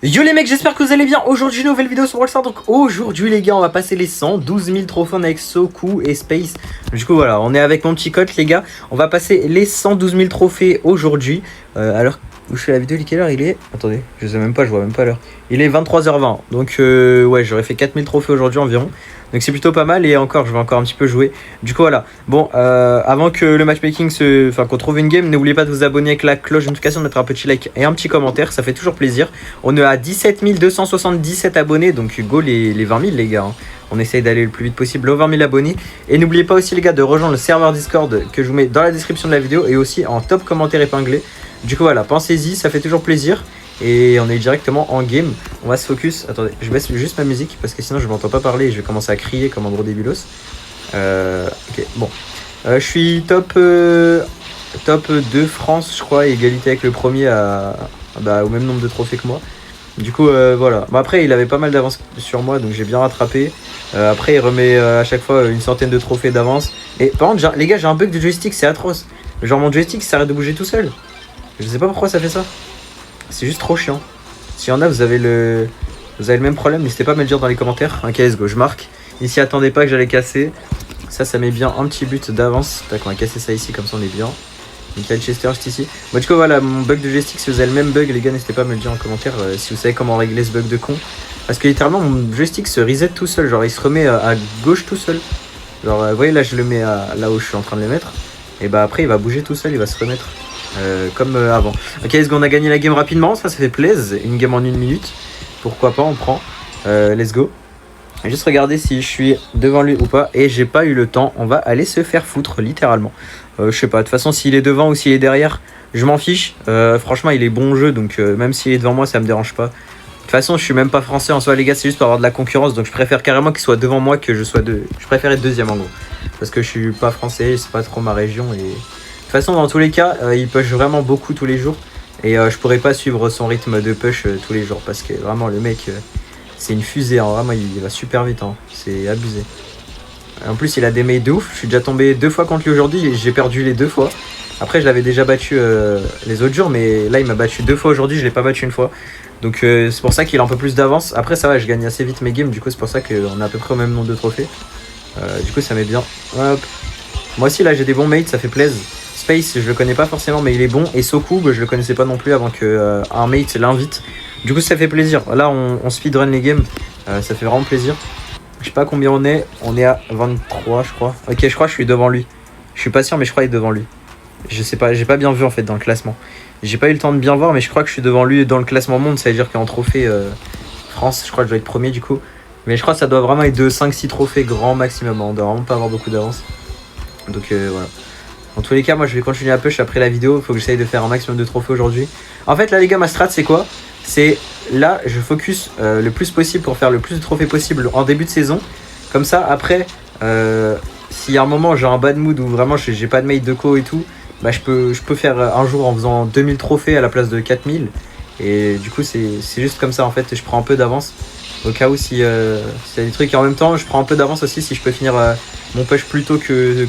Yo les mecs, j'espère que vous allez bien. Aujourd'hui nouvelle vidéo sur Rockstar. Donc aujourd'hui les gars, on va passer les 112 000 trophées avec Soku et Space. Du coup voilà, on est avec mon petit coach les gars. On va passer les 112 000 trophées aujourd'hui. Alors où je fais la vidéo, quelle heure il est? Attendez, je sais même pas, je vois même pas l'heure. Il est 23h20. Donc ouais, j'aurais fait 4000 trophées aujourd'hui environ. Donc c'est plutôt pas mal et encore, je vais encore un petit peu jouer. Du coup voilà, bon, avant que le matchmaking qu'on trouve une game, n'oubliez pas de vous abonner avec la cloche de notification, de mettre un petit like et un petit commentaire, ça fait toujours plaisir. On est à 17 277 abonnés, donc go les 20 000 les gars. Hein. On essaye d'aller le plus vite possible aux 20 000 abonnés. Et n'oubliez pas aussi les gars de rejoindre le serveur Discord que je vous mets dans la description de la vidéo et aussi en top commentaire épinglé. Du coup voilà, pensez-y, ça fait toujours plaisir. Et on est directement en game. On va se focus. Attendez, je baisse juste ma musique parce que sinon je m'entends pas parler et je vais commencer à crier comme un gros débilos. Ok, bon. Je suis top 2 France, je crois, égalité avec le premier au même nombre de trophées que moi. Du coup, voilà. Bon, après, il avait pas mal d'avance sur moi, donc j'ai bien rattrapé. Après, il remet à chaque fois une centaine de trophées d'avance. Et par contre, les gars, j'ai un bug de joystick, c'est atroce. Genre, mon joystick s'arrête de bouger tout seul. Je sais pas pourquoi ça fait ça. C'est juste trop chiant. S'il y en a, vous avez le même problème, n'hésitez pas à me le dire dans les commentaires. Ok, let's go, je marque. Ici, attendez pas que j'allais casser. Ça met bien un petit but d'avance. Tac, on va casser ça ici, comme ça on est bien. Michael Chester juste ici. Bon, du coup, voilà, mon bug de joystick. Si vous avez le même bug, les gars, n'hésitez pas à me le dire en commentaire si vous savez comment régler ce bug de con. Parce que littéralement, mon joystick se reset tout seul. Genre, il se remet à gauche tout seul. Genre, vous voyez, là, je le mets là où je suis en train de le mettre. Et bah, après, il va bouger tout seul, il va se remettre. Comme avant. Ok, let's go, on a gagné la game rapidement, ça fait plaisir. Une game en 1 minute. Pourquoi pas, on prend. Let's go. Juste regarder si je suis devant lui ou pas. Et j'ai pas eu le temps. On va aller se faire foutre, littéralement. Je sais pas, de toute façon, s'il est devant ou s'il est derrière, je m'en fiche. Franchement, il est bon jeu, donc même s'il est devant moi, ça me dérange pas. De toute façon, je suis même pas français en soi, les gars, c'est juste pour avoir de la concurrence. Donc je préfère carrément qu'il soit devant moi que je sois Je préfère être deuxième en gros. Parce que je suis pas français, c'est pas trop ma région et. De toute façon, dans tous les cas, il push vraiment beaucoup tous les jours. Et je pourrais pas suivre son rythme de push tous les jours. Parce que vraiment, le mec, c'est une fusée. Hein. Vraiment, il va super vite. Hein. C'est abusé. En plus, il a des mates de ouf. Je suis déjà tombé 2 fois contre lui aujourd'hui. Et j'ai perdu les 2 fois. Après, je l'avais déjà battu les autres jours. Mais là, il m'a battu 2 fois aujourd'hui. Je l'ai pas battu une fois. Donc, c'est pour ça qu'il a un peu plus d'avance. Après, ça va, je gagne assez vite mes games. Du coup, c'est pour ça qu'on est à peu près au même nombre de trophées. Du coup, ça met bien. Hop. Moi aussi, là, j'ai des bons mates. Ça fait plaisir. Space, je le connais pas forcément, mais il est bon. Et Soku, je le connaissais pas non plus avant que un mate l'invite. Du coup, ça fait plaisir. Là, on speedrun les games. Ça fait vraiment plaisir. Je sais pas combien on est. On est à 23, je crois. Ok, je crois que je suis devant lui. Je suis pas sûr, mais je crois qu'il est devant lui. Je sais pas, j'ai pas bien vu en fait dans le classement. J'ai pas eu le temps de bien voir, mais je crois que je suis devant lui dans le classement monde. Ça veut dire qu'en trophée France, je crois que je dois être premier du coup. Mais je crois que ça doit vraiment être de 5-6 trophées grand maximum. On doit vraiment pas avoir beaucoup d'avance. Donc voilà. Dans tous les cas, moi je vais continuer à push après la vidéo. Il faut que j'essaye de faire un maximum de trophées aujourd'hui. En fait, là, les gars, ma strat, c'est quoi? C'est là, je focus le plus possible pour faire le plus de trophées possible en début de saison. Comme ça, après, s'il y a un moment, j'ai un bad mood où vraiment j'ai pas de mate de co et tout, bah je peux faire un jour en faisant 2000 trophées à la place de 4000. Et du coup, c'est juste comme ça en fait. Je prends un peu d'avance au cas où si y a des trucs. Et en même temps, je prends un peu d'avance aussi si je peux finir mon push plus tôt que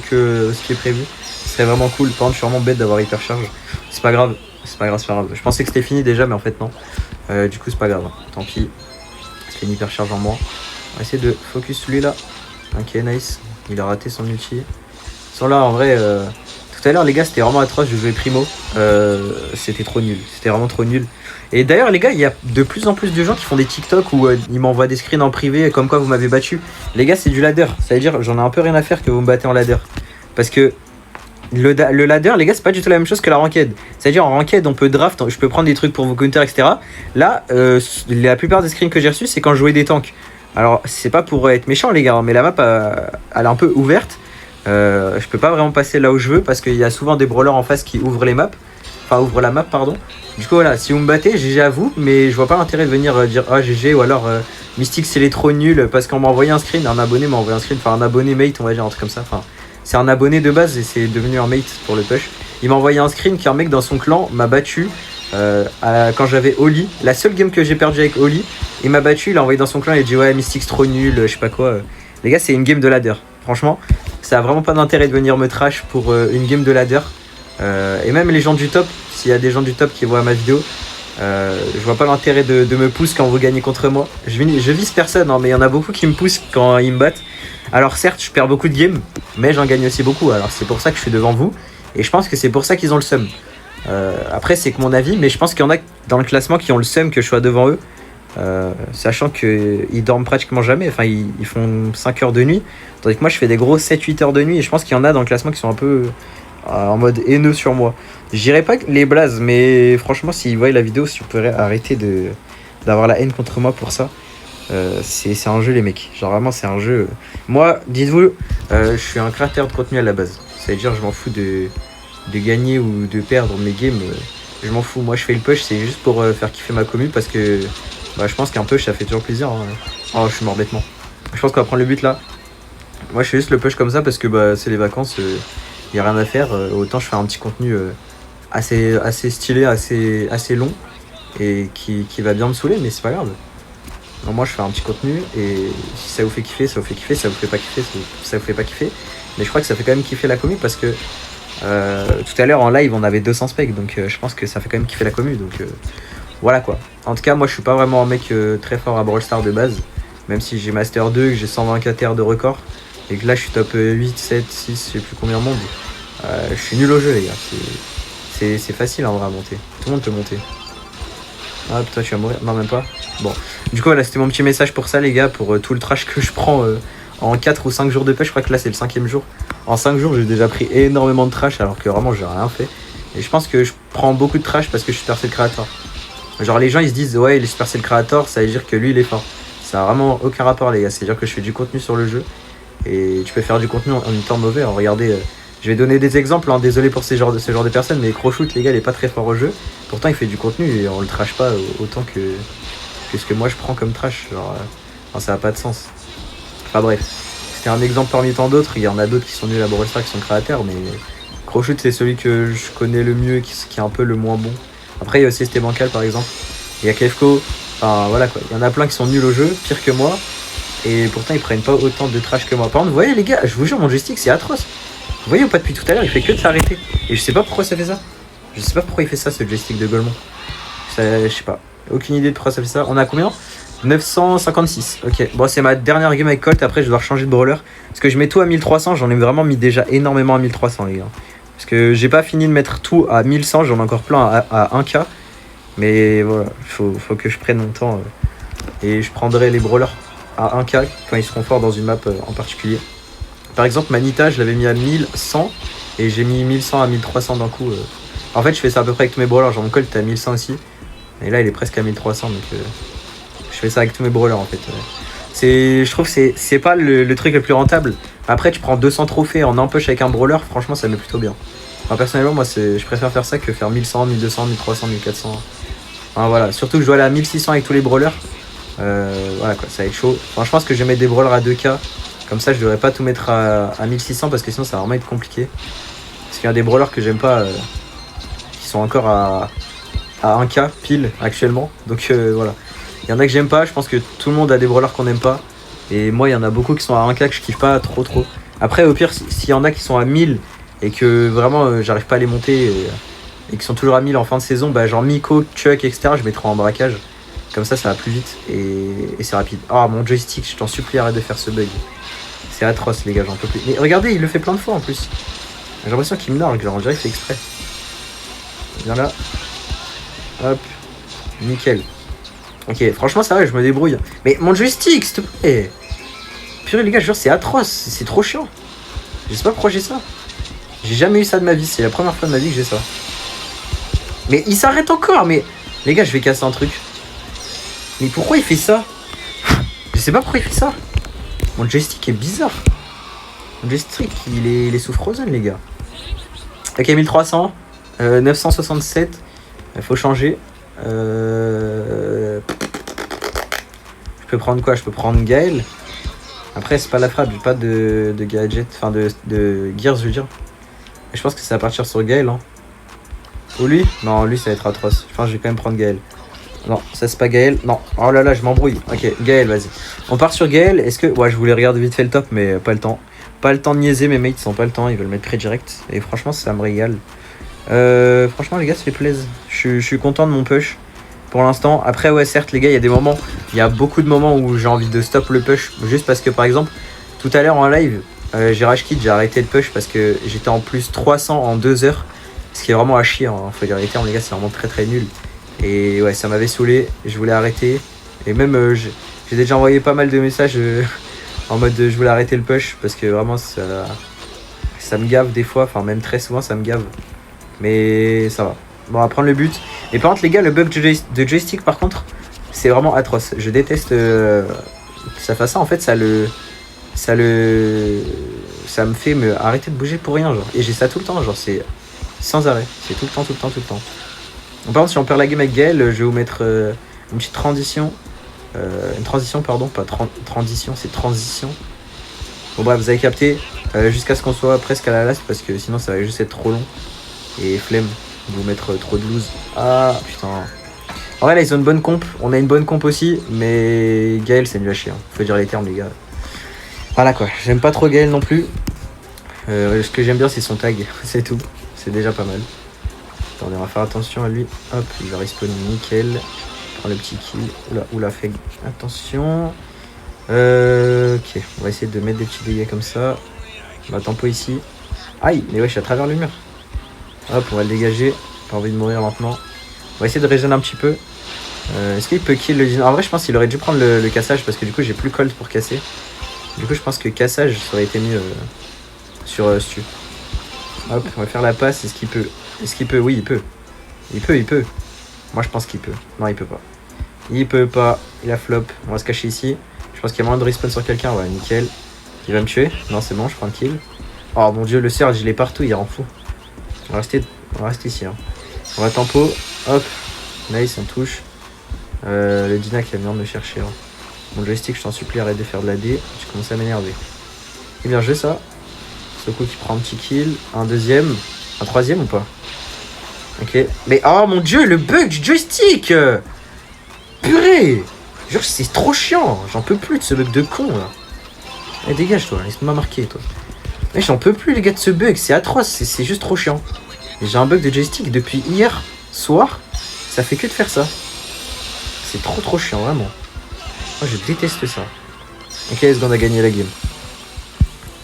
ce qui est prévu. Ce serait vraiment cool. Par contre, je suis vraiment bête d'avoir hypercharge. C'est pas grave. C'est pas grave. Je pensais que c'était fini déjà, mais en fait, non. Du coup, c'est pas grave. Tant pis. C'est une hypercharge en moins. On va essayer de focus celui-là. Ok, nice. Il a raté son ulti. Sur là, en vrai, tout à l'heure, les gars, c'était vraiment atroce. Je jouais primo. C'était trop nul. C'était vraiment trop nul. Et d'ailleurs, les gars, il y a de plus en plus de gens qui font des TikTok où ils m'envoient des screens en privé comme quoi vous m'avez battu. Les gars, c'est du ladder. Ça veut dire, j'en ai un peu rien à faire que vous me battez en ladder. Parce que le ladder, les gars, c'est pas du tout la même chose que la ranked. C'est-à-dire en ranked, on peut draft, je peux prendre des trucs pour vous counter, etc. Là, la plupart des screens que j'ai reçus, c'est quand je jouais des tanks. Alors, c'est pas pour être méchant, les gars, mais la map, elle est un peu ouverte. Je peux pas vraiment passer là où je veux parce qu'il y a souvent des brawlers en face qui ouvrent les maps. Enfin, ouvrent la map, pardon. Du coup, voilà, si vous me battez, GG à vous, mais je vois pas l'intérêt de venir dire ah GG ou alors Mystique, c'est les trop nuls parce qu'on m'a envoyé un screen, un abonné m'a envoyé un screen, enfin un abonné mate, on va dire, un truc comme ça. Enfin, c'est un abonné de base et c'est devenu un mate pour le push. Il m'a envoyé un screen qu'un mec dans son clan m'a battu quand j'avais Oli. La seule game que j'ai perdu avec Oli, il m'a battu, il a envoyé dans son clan, il a dit ouais, Mystique, c'est trop nul, je sais pas quoi. Les gars, c'est une game de ladder. Franchement, ça a vraiment pas d'intérêt de venir me trash pour une game de ladder. Et même les gens du top, s'il y a des gens du top qui voient ma vidéo, Je vois pas l'intérêt de me pousser quand vous gagnez contre moi. Je vise personne, hein, mais il y en a beaucoup qui me poussent quand ils me battent. Alors certes, je perds beaucoup de games, mais j'en gagne aussi beaucoup. Alors c'est pour ça que je suis devant vous. Et je pense que c'est pour ça qu'ils ont le seum. Après, c'est que mon avis, mais je pense qu'il y en a dans le classement qui ont le seum que je sois devant eux. Sachant qu'ils dorment pratiquement jamais. Enfin, ils font 5 heures de nuit. Tandis que moi, je fais des gros 7-8 heures de nuit. Et je pense qu'il y en a dans le classement qui sont un peu en mode haineux sur moi. Je dirais pas les blazes, mais franchement, s'ils voient la vidéo, si vous pourrez arrêter d'avoir la haine contre moi pour ça. C'est un jeu, les mecs. Genre, vraiment, c'est un jeu. Moi, dites-vous, je suis un créateur de contenu à la base. Ça veut dire, je m'en fous de gagner ou de perdre mes games. Je m'en fous. Moi, je fais le push, c'est juste pour faire kiffer ma commu parce que je pense qu'un push, ça fait toujours plaisir. Hein. Oh, je suis mort bêtement. Je pense qu'on va prendre le but là. Moi, je fais juste le push comme ça parce que c'est les vacances. Y a rien à faire. Autant je fais un petit contenu assez stylé, assez long et qui va bien me saouler, mais c'est pas grave. Donc moi je fais un petit contenu et si ça vous fait kiffer, ça vous fait kiffer, ça vous fait pas kiffer, ça vous fait pas kiffer. Mais je crois que ça fait quand même kiffer la commu parce que tout à l'heure en live on avait 200 specs, donc je pense que ça fait quand même kiffer la commu, donc voilà quoi. En tout cas moi je suis pas vraiment un mec très fort à Brawl Stars de base, même si j'ai Master 2, que j'ai 124 R de record et que là je suis top 8, 7, 6, je sais plus combien monde. Je suis nul au jeu les gars, c'est facile en vrai à monter, tout le monde peut monter. Ah putain tu vas mourir, non même pas. Bon, du coup voilà, c'était mon petit message pour ça les gars, pour tout le trash que je prends en 4 ou 5 jours de push. Je crois que là c'est le 5ème jour. En 5 jours j'ai déjà pris énormément de trash alors que vraiment j'ai rien fait. Et je pense que je prends beaucoup de trash parce que je suis Supercell Creator. Genre les gens ils se disent ouais il est Supercell Creator, ça veut dire que lui il est fort. Ça a vraiment aucun rapport les gars, c'est à dire que je fais du contenu sur le jeu. Et tu peux faire du contenu en étant mauvais. Alors, regardez, je vais donner des exemples, hein, désolé pour ce genre de personnes, mais Crowshoot les gars il est pas très fort au jeu. Pourtant il fait du contenu et on le trash pas autant que ce que moi je prends comme trash. Genre, ça n'a pas de sens. Enfin bref, c'était un exemple parmi tant d'autres. Il y en a d'autres qui sont nuls à Brawl Stars, qui sont créateurs, mais Crowshoot c'est celui que je connais le mieux, qui est un peu le moins bon. Après il y a aussi ST Bancal par exemple. Il y a KFCO. Enfin voilà quoi. Il y en a plein qui sont nuls au jeu, pire que moi. Et pourtant ils prennent pas autant de trash que moi. Par contre, vous voyez les gars, je vous jure mon joystick c'est atroce. Vous voyez ou pas depuis tout à l'heure, il fait que de s'arrêter. Et je sais pas pourquoi ça fait ça. Je sais pas pourquoi il fait ça ce joystick de Golemon. Je sais pas. Aucune idée de pourquoi ça fait ça. On a combien? 956. Ok. Bon c'est ma dernière game avec Colt. Après je dois changer de brawler. Parce que je mets tout à 1300. J'en ai vraiment mis déjà énormément à 1300 les gars. Parce que j'ai pas fini de mettre tout à 1100. J'en ai encore plein à 1k. Mais voilà. Faut que je prenne mon temps. Et je prendrai les brawlers à 1k quand ils seront forts dans une map en particulier. Par exemple Manita je l'avais mis à 1100 et j'ai mis 1100 à 1300 d'un coup. En fait je fais ça à peu près avec tous mes brawlers, genre mon Colt est à 1100 aussi. Et là il est presque à 1300 donc je fais ça avec tous mes brawlers en fait. Je trouve que c'est pas le truc le plus rentable. Après tu prends 200 trophées en un push avec un brawler, franchement ça met plutôt bien. Enfin, personnellement moi je préfère faire ça que faire 1100, 1200, 1300, 1400. Enfin voilà, surtout que je dois aller à 1600 avec tous les brawlers. Voilà quoi, ça va être chaud. Enfin je pense que je vais mettre des brawlers à 2k. Comme ça je devrais pas tout mettre à 1600 parce que sinon ça va vraiment être compliqué. Parce qu'il y a des brawlers que j'aime pas qui sont encore à 1k pile actuellement. Donc voilà. Il y en a que j'aime pas, je pense que tout le monde a des brawlers qu'on aime pas. Et moi il y en a beaucoup qui sont à 1k que je kiffe pas trop. Après au pire s'il y en a qui sont à 1000 et que vraiment j'arrive pas à les monter et qui sont toujours à 1000 en fin de saison, bah genre Miko, Chuck, etc. je mettrai en braquage. Comme ça va plus vite et c'est rapide. Oh mon joystick, je t'en supplie arrête de faire ce bug. C'est atroce les gars, j'en peux plus. Mais regardez, il le fait plein de fois en plus. J'ai l'impression qu'il me nargue, genre on dirait qu'il fait exprès. Viens là. Hop. Nickel. Ok, franchement ça va, je me débrouille. Mais mon joystick, s'il te plaît. Purée les gars, je jure, c'est atroce, c'est trop chiant. Je sais pas pourquoi j'ai ça. J'ai jamais eu ça de ma vie, c'est la première fois de ma vie que j'ai ça. Mais il s'arrête encore, mais... Les gars, je vais casser un truc. Mais pourquoi il fait ça? Je sais pas pourquoi il fait ça. Mon joystick est bizarre. Mon joystick, il est sous Frozen, les gars. Ok, 1300. 967. Il faut changer. Je peux prendre quoi? Je peux prendre Gaël. Après, c'est pas la frappe. J'ai pas de gadget. Enfin, de gears, je veux dire. Et je pense que ça va partir sur Gaël. Hein. Ou lui? Non, lui, ça va être atroce. Je pense que je vais quand même prendre Gaël. Non, ça c'est pas Gaël. Non, oh là là, je m'embrouille. Ok, Gaël, vas-y. On part sur Gaël. Est-ce que... Ouais, je voulais regarder vite fait le top, mais pas le temps. Pas le temps de niaiser, mes mates, ils ont pas le temps. Ils veulent mettre pré direct. Et franchement, ça me régale. Franchement, les gars, ça fait plaisir. Je suis content de mon push. pour l'instant. Après ouais certes les gars, il y a beaucoup de moments où j'ai envie de stop le push, juste parce que par exemple tout à l'heure en live j'ai rage quit, j'ai arrêté le push parce que j'étais en plus 300 en 2 heures, ce qui est vraiment à chier, hein. Faut dire les termes les gars, c'est vraiment très nul. Et ouais ça m'avait saoulé, je voulais arrêter. Et même j'ai déjà envoyé pas mal de messages en mode je voulais arrêter le push parce que vraiment ça me gave des fois, enfin même très souvent ça me gave. Mais ça va. Bon, on va prendre le but. Et par contre les gars, le bug de joystick par contre, c'est vraiment atroce. Je déteste que ça fasse ça. En fait ça me fait me arrêter de bouger pour rien genre. Et j'ai ça tout le temps, genre c'est sans arrêt. C'est tout le temps. Bon, par contre si on perd la game avec Gaël, je vais vous mettre une petite transition. Une transition pardon, pas transition, c'est transition. Bon bref, vous avez capté, jusqu'à ce qu'on soit presque à la last parce que sinon ça va juste être trop long. Et flemme de vous mettre trop de loose. Ah putain. En vrai là ils ont une bonne comp, on a une bonne comp aussi, mais Gaël c'est nul à chier, hein. Faut dire les termes les gars. Voilà quoi, j'aime pas trop Gaël non plus. Ce que j'aime bien c'est son tag, c'est tout, c'est déjà pas mal. Attendez, on va faire attention à lui. Hop, il va respawn nickel. Prends le petit kill. Oula, fais attention. Ok, on va essayer de mettre des petits dégâts comme ça. On va tempo ici. Aïe, mais wesh, à travers le mur. Hop, on va le dégager. Pas envie de mourir maintenant. On va essayer de régénérer un petit peu. Est-ce qu'il peut kill le dino? En vrai, je pense qu'il aurait dû prendre le cassage parce que du coup, j'ai plus cold pour casser. Du coup, je pense que cassage ça aurait été mieux sur Stu. Hop, on va faire la passe. Est-ce qu'il peut? Est-ce qu'il peut? Oui, il peut. Il peut. Moi, je pense qu'il peut. Non, il peut pas. Il peut pas. Il a flop. On va se cacher ici. Je pense qu'il y a moyen de respawn sur quelqu'un. Ouais, nickel. Il va me tuer. Non, c'est bon, je prends le kill. Oh mon dieu, le Surge, il est partout. Il rend fou. On va rester ici. Hein. On va tempo. Hop. Nice, on touche. Le Dina qui a besoin de me chercher. Hein. Mon joystick, je t'en supplie, arrête de faire de la D. Tu commences à m'énerver. Et bien, je fais ça. Soko qui prend un petit kill. Un deuxième. Un troisième ou pas? Ok. Mais oh mon dieu, le bug du joystick! Purée! Genre, c'est trop chiant. J'en peux plus de ce bug de con là. Eh, dégage toi, laisse-moi marquer toi. Mais j'en peux plus les gars de ce bug, c'est atroce, c'est juste trop chiant. J'ai un bug de joystick depuis hier soir, ça fait que de faire ça. C'est trop chiant, vraiment. Moi je déteste ça. Ok, let's go, on a gagné la game.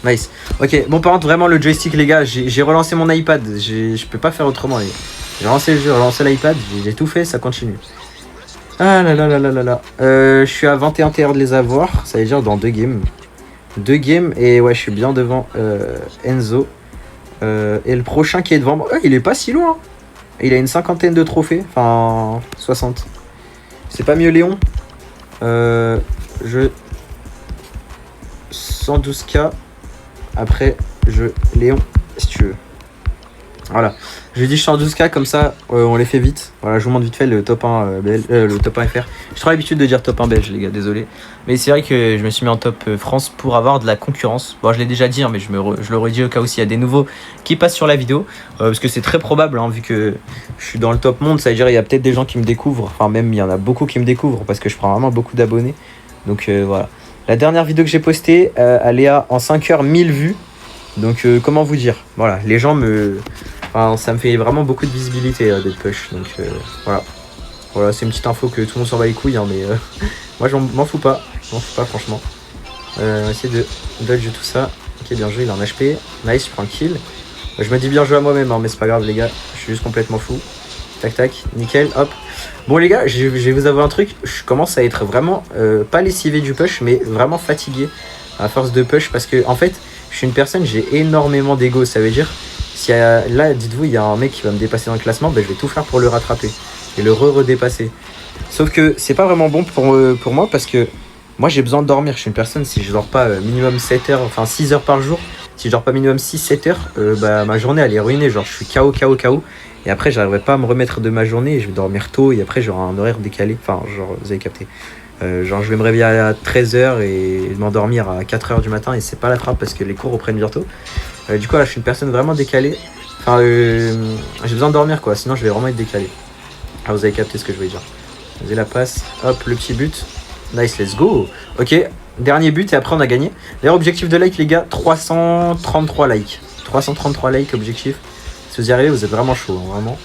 Nice. Ok, bon par contre vraiment le joystick les gars, j'ai relancé mon iPad, je peux pas faire autrement les gars. J'ai relancé le jeu, relancé l'iPad, j'ai tout fait, ça continue. Ah là là là là là là. Je suis à 21 TR de les avoir, ça veut dire dans 2 games. 2 games et ouais je suis bien devant Enzo. Et le prochain qui est devant moi, il est pas si loin. Il a une cinquantaine de trophées, enfin 60. C'est pas mieux Léon. Je 112k. Après Léon si tu veux. Voilà. Je lui dis je suis en 12k comme ça on les fait vite. Voilà, je vous montre vite fait le top 1 le top 1 FR. J'ai trop l'habitude de dire top 1 belge les gars, désolé. Mais c'est vrai que je me suis mis en top France pour avoir de la concurrence. Bon je l'ai déjà dit hein, mais je le redis au cas où s'il y a des nouveaux qui passent sur la vidéo. Parce que c'est très probable hein, vu que je suis dans le top monde, ça veut dire il y a peut-être des gens qui me découvrent. Enfin même il y en a beaucoup qui me découvrent parce que je prends vraiment beaucoup d'abonnés. Donc voilà. La dernière vidéo que j'ai postée, elle est à en 5 heures 1000 vues. Donc comment vous dire, voilà, les gens me... Enfin, ça me fait vraiment beaucoup de visibilité d'être push, donc voilà. Voilà, c'est une petite info que tout le monde s'en bat les couilles, hein, mais moi je m'en fous pas, franchement. On va essayer de dodge tout ça. Ok, bien joué, il est en HP. Nice, je prends le kill. Je me dis bien joué à moi-même, hein, mais c'est pas grave les gars, je suis juste complètement fou. Tac tac, nickel, hop. Bon les gars, je vais vous avouer un truc, je commence à être vraiment, pas lessivé du push, mais vraiment fatigué à force de push, parce que en fait, je suis une personne, j'ai énormément d'ego, ça veut dire... Si là, dites-vous, il y a un mec qui va me dépasser dans le classement, ben, je vais tout faire pour le rattraper et le redépasser. Sauf que c'est pas vraiment bon pour moi parce que moi j'ai besoin de dormir. Je suis une personne, si je dors pas minimum 7 heures, enfin 6 heures par jour, si je dors pas minimum 6-7 heures, bah, ma journée elle est ruinée. Genre je suis KO. Et après j'arriverai pas à me remettre de ma journée et je vais dormir tôt et après j'aurai un horaire décalé. Enfin, genre vous avez capté. Genre je vais me réveiller à 13h et m'endormir à 4h du matin et c'est pas la trappe parce que les cours reprennent bientôt. Du coup là je suis une personne vraiment décalée. Enfin j'ai besoin de dormir quoi, sinon je vais vraiment être décalé. Ah vous avez capté ce que je voulais dire. Vas-y la passe, hop le petit but. Nice, let's go. Ok, dernier but et après on a gagné. D'ailleurs objectif de like les gars, 333 likes. 333 likes objectif. Si vous y arrivez vous êtes vraiment chaud hein, vraiment.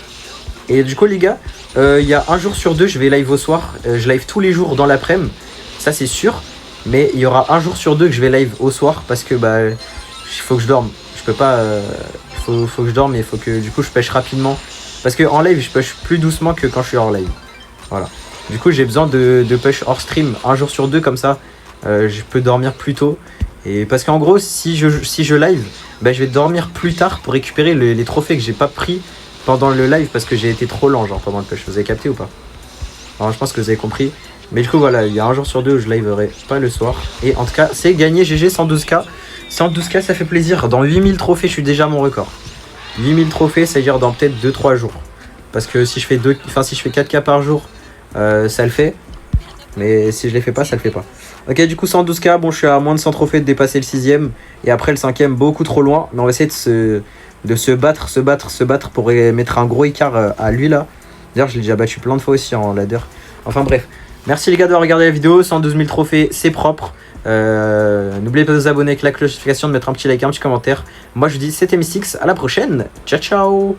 Et du coup les gars, il y a un jour sur deux, je vais live au soir. Je live tous les jours dans l'après-midi, ça c'est sûr. Mais il y aura un jour sur deux que je vais live au soir parce que bah il faut que je dorme. Je peux pas. Faut que je dorme et il faut que du coup je pêche rapidement. Parce que en live je pêche plus doucement que quand je suis hors live. Voilà. Du coup j'ai besoin de pêche hors stream un jour sur deux comme ça. Je peux dormir plus tôt. Et parce qu'en gros si je live, bah, je vais dormir plus tard pour récupérer les trophées que j'ai pas pris pendant le live parce que j'ai été trop lent genre pendant le pêche. Vous avez capté ou pas? Alors je pense que vous avez compris. Mais du coup voilà, il y a un jour sur deux où je liverai pas le soir. Et en tout cas c'est gagné GG 112k. 112k ça fait plaisir. Dans 8000 trophées je suis déjà à mon record. 8000 trophées ça veut dire dans peut-être 2-3 jours. Parce que si je fais 4k par jour ça le fait. Mais si je les fais pas ça le fait pas. Ok du coup 112k, bon je suis à moins de 100 trophées de dépasser le 6ème. Et après le 5ème beaucoup trop loin. Mais on va essayer de se battre pour mettre un gros écart à lui là. D'ailleurs je l'ai déjà battu plein de fois aussi en ladder. Enfin bref. Merci les gars d'avoir regardé la vidéo, 112 000 trophées, c'est propre. N'oubliez pas de vous abonner avec la cloche de notification, de mettre un petit like, un petit commentaire. Moi je vous dis c'était Mystix, à la prochaine, ciao ciao.